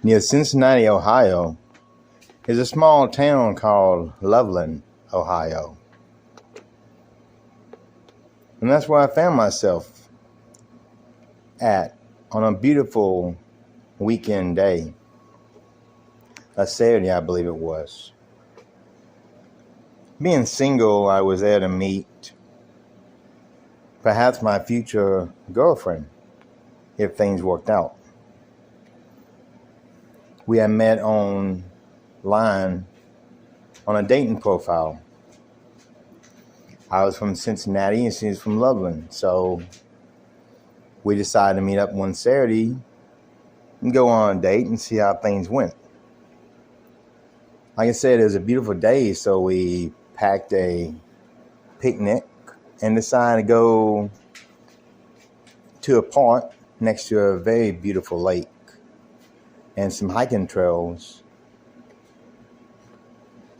Near Cincinnati, Ohio, is a small town called Loveland, Ohio. And that's where I found myself at on a beautiful weekend day. A Saturday, I believe it was. Being single, I was there to meet perhaps my future girlfriend, if things worked out. We had met online on a dating profile. I was from Cincinnati and she was from Loveland, so we decided to meet up one Saturday and go on a date and see how things went. Like I said, it was a beautiful day, so we packed a picnic and decided to go to a park next to a very beautiful lake and some hiking trails,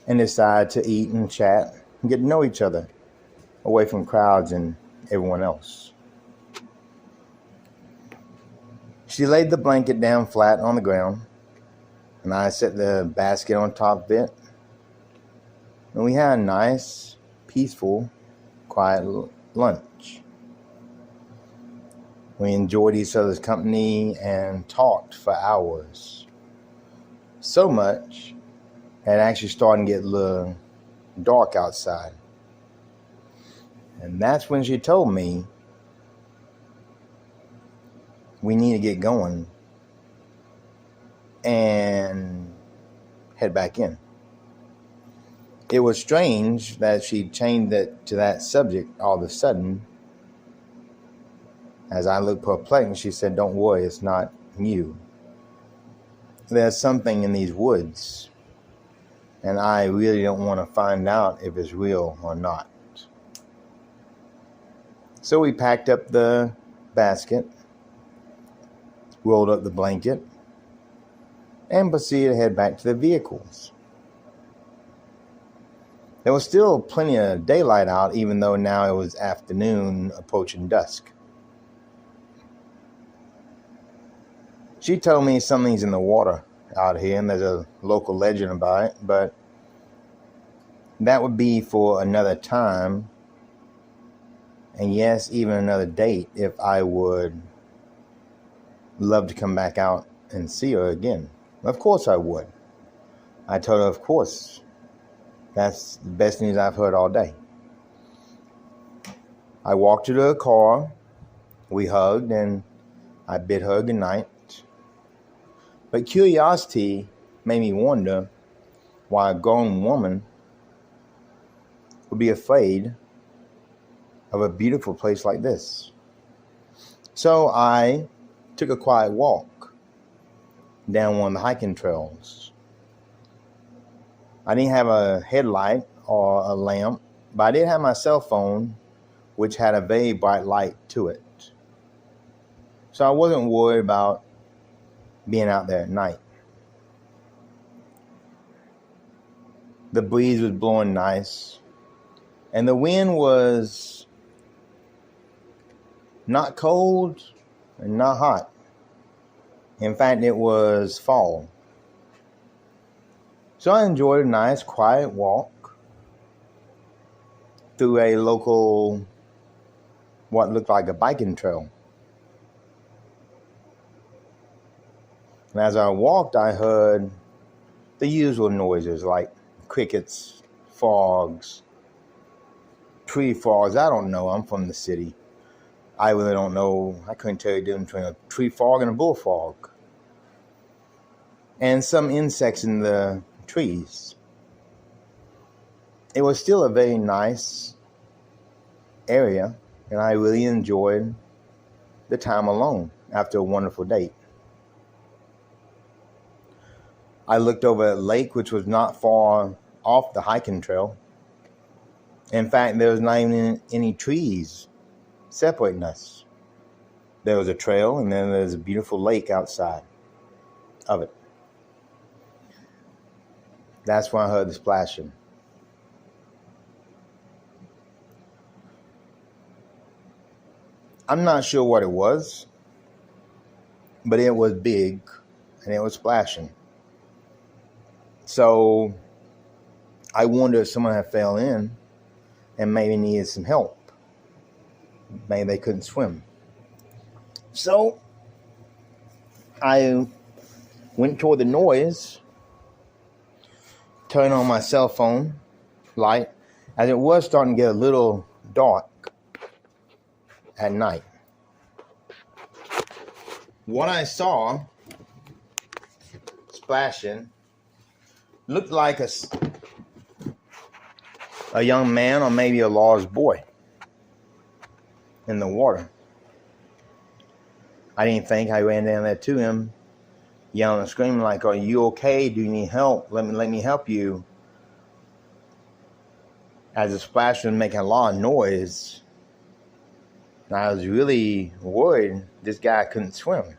and decided to eat and chat and get to know each other away from crowds and everyone else. She laid the blanket down flat on the ground, and I set the basket on top of it, and we had a nice, peaceful, quiet lunch. We enjoyed each other's company and talked for hours. So much, it actually started to get a little dark outside. And that's when she told me we need to get going and head back in. It was strange that she changed it to that subject all of a sudden. As I looked perplexed, she said, "Don't worry, it's not you. There's something in these woods, and I really don't want to find out if it's real or not." So we packed up the basket, rolled up the blanket, and proceeded to head back to the vehicles. There was still plenty of daylight out, even though now it was afternoon approaching dusk. She told me something's in the water out here, and there's a local legend about it, but that would be for another time, and yes, even another date if I would love to come back out and see her again. Of course I would. I told her, of course. That's the best news I've heard all day. I walked her to her car, we hugged, and I bid her good night. But curiosity made me wonder why a grown woman would be afraid of a beautiful place like this. So I took a quiet walk down one of the hiking trails. I didn't have a headlight or a lamp, but I did have my cell phone, which had a very bright light to it. So I wasn't worried about being out there at night. The breeze was blowing nice, and the wind was not cold and not hot. In fact, it was fall. So I enjoyed a nice quiet walk through a local, what looked like a biking trail. And as I walked, I heard the usual noises like crickets, frogs, tree frogs. I don't know. I'm from the city. I really don't know. I couldn't tell you the difference between a tree frog and a bullfrog. And some insects in the trees. It was still a very nice area, and I really enjoyed the time alone after a wonderful date. I looked over at a lake, which was not far off the hiking trail. In fact, there was not even any trees separating us. There was a trail, and then there's a beautiful lake outside of it. That's when I heard the splashing. I'm not sure what it was, but it was big and it was splashing. So I wondered if someone had fell in and maybe needed some help. Maybe they couldn't swim. So I went toward the noise, turned on my cell phone light, as it was starting to get a little dark at night. What I saw splashing looked like a young man or maybe a large boy in the water. I didn't think. I ran down there to him, yelling and screaming like, "Are you okay? Do you need help? Let me help you." As the splash was making a lot of noise, and I was really worried this guy couldn't swim.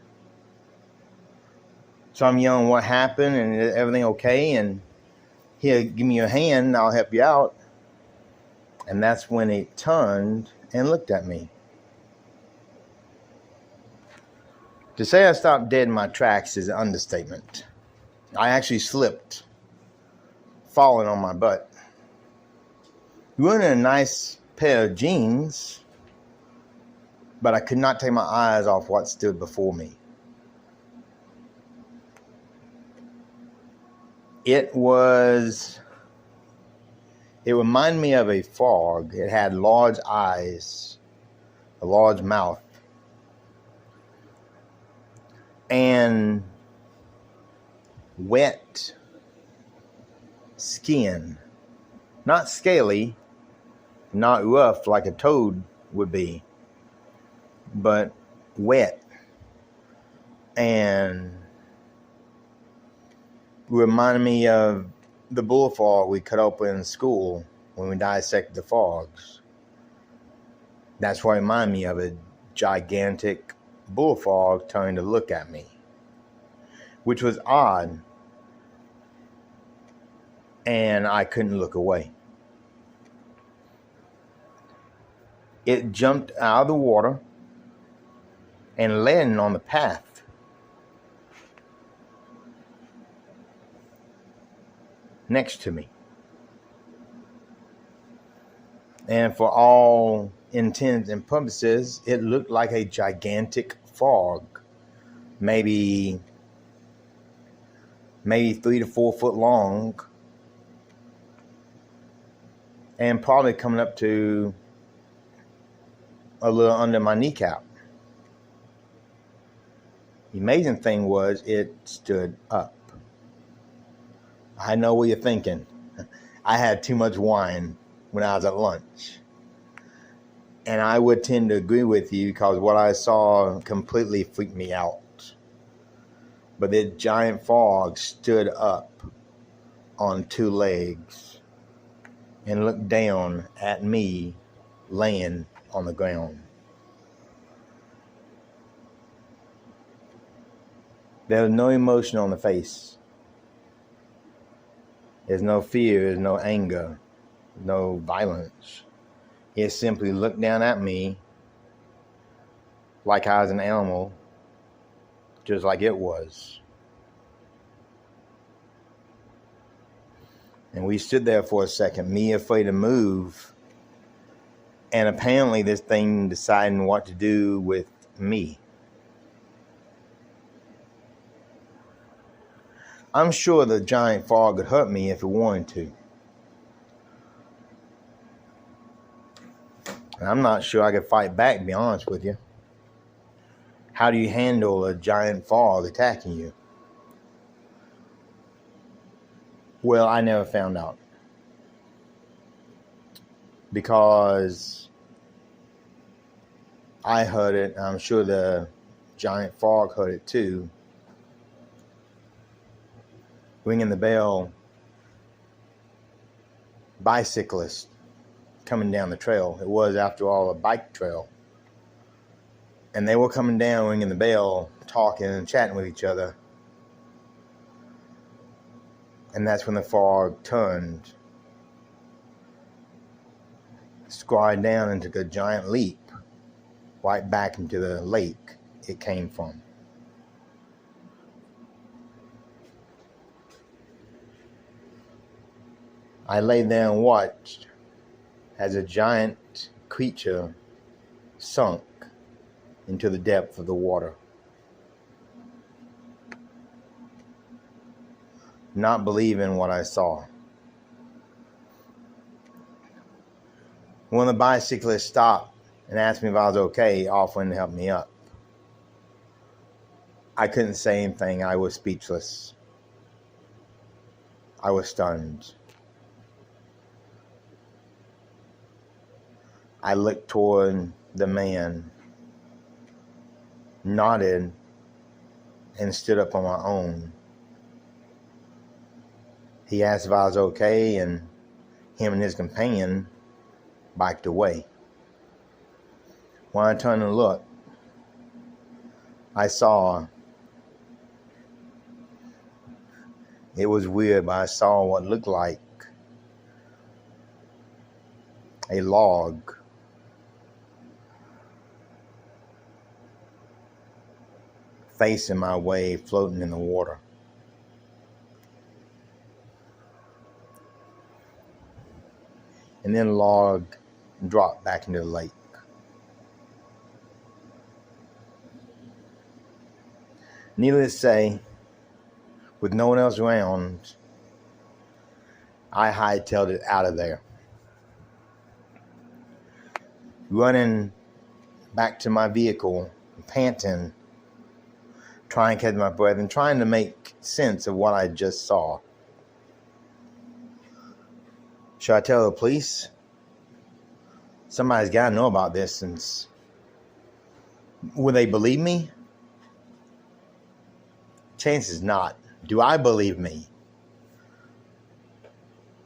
So I'm yelling, "What happened? And is everything okay?" And "Here, give me your hand and I'll help you out." And that's when he turned and looked at me. To say I stopped dead in my tracks is an understatement. I actually slipped, falling on my butt. We were in a nice pair of jeans, but I could not take my eyes off what stood before me. It reminded me of a frog. It had large eyes, a large mouth, and wet skin. Not scaly, not rough like a toad would be, but wet, and reminded me of the bullfrog we cut open in school when we dissected the frogs. That's what reminded me of a gigantic bullfrog turning to look at me, which was odd, and I couldn't look away. It jumped out of the water and landed on the path. Next to me. And for all intents and purposes, it looked like a gigantic frog, maybe 3 to 4 foot long, and probably coming up to a little under my kneecap. The amazing thing was it stood up. I know what you're thinking. I had too much wine when I was at lunch. And I would tend to agree with you because what I saw completely freaked me out. But the giant frog stood up on 2 legs and looked down at me laying on the ground. There was no emotion on the face. There's no fear, there's no anger, no violence. It simply looked down at me like I was an animal, just like it was. And we stood there for a second, me afraid to move, and apparently this thing deciding what to do with me. I'm sure the giant frog could hurt me if it wanted to. And I'm not sure I could fight back, to be honest with you. How do you handle a giant frog attacking you? Well, I never found out. Because I heard it, I'm sure the giant frog heard it too. Ringing the bell, bicyclists coming down the trail. It was, after all, a bike trail. And they were coming down, ringing the bell, talking and chatting with each other. And that's when the frog turned, squatted down and took a giant leap right back into the lake it came from. I lay there and watched as a giant creature sunk into the depth of the water. Not believing what I saw. One of the bicyclists stopped and asked me if I was okay, offering to help me up. I couldn't say anything. I was speechless. I was stunned. I looked toward the man, nodded, and stood up on my own. He asked if I was okay, and him and his companion biked away. When I turned and looked, I saw, it was weird, but I saw what looked like a log facing my way, floating in the water. And then the log dropped back into the lake. Needless to say, with no one else around, I hightailed it out of there. Running back to my vehicle, panting, trying to catch my breath and trying to make sense of what I just saw. Should I tell the police? Somebody's got to know about this, since will they believe me? Chances not. Do I believe me?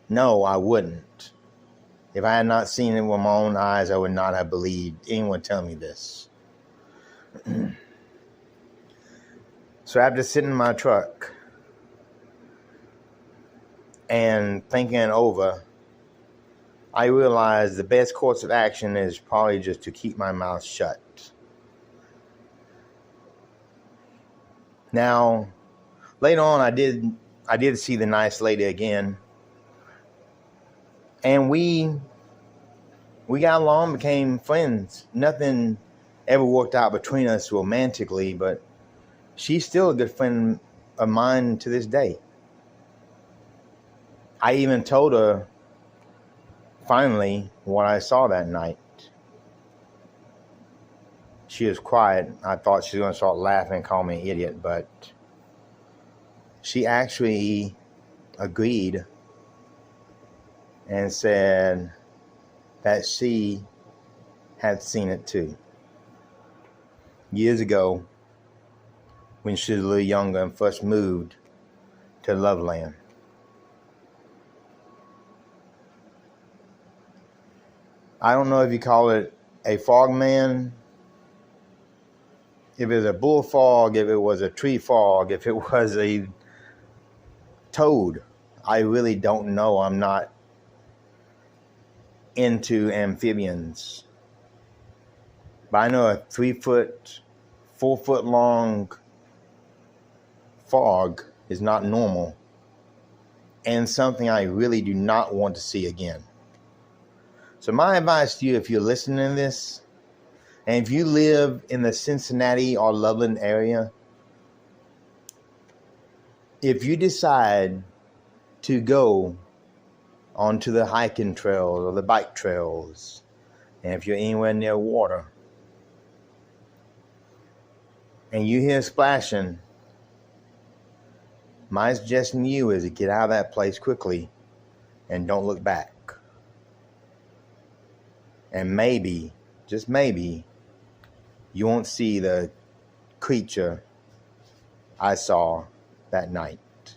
No, I wouldn't. If I had not seen it with my own eyes, I would not have believed anyone tell me this. So after sitting in my truck and thinking it over, I realized the best course of action is probably just to keep my mouth shut. Now, later on, I did see the nice lady again, and we got along, became friends. Nothing ever worked out between us romantically, but she's still a good friend of mine to this day. I even told her finally what I saw that night. She was quiet. I thought she was going to start laughing and call me an idiot, but she actually agreed and said that she had seen it too. Years ago, when she was a little younger and first moved to Loveland. I don't know if you call it a frogman, if it was a bullfrog, if it was a tree frog, if it was a toad. I really don't know. I'm not into amphibians. But I know a 3-foot, 4-foot long frog is not normal, and something I really do not want to see again. So my advice to you, if you're listening to this, and if you live in the Cincinnati or Loveland area, if you decide to go onto the hiking trails or the bike trails, and if you're anywhere near water, and you hear splashing, my suggestion to you is to get out of that place quickly and don't look back. And maybe, just maybe, you won't see the creature I saw that night.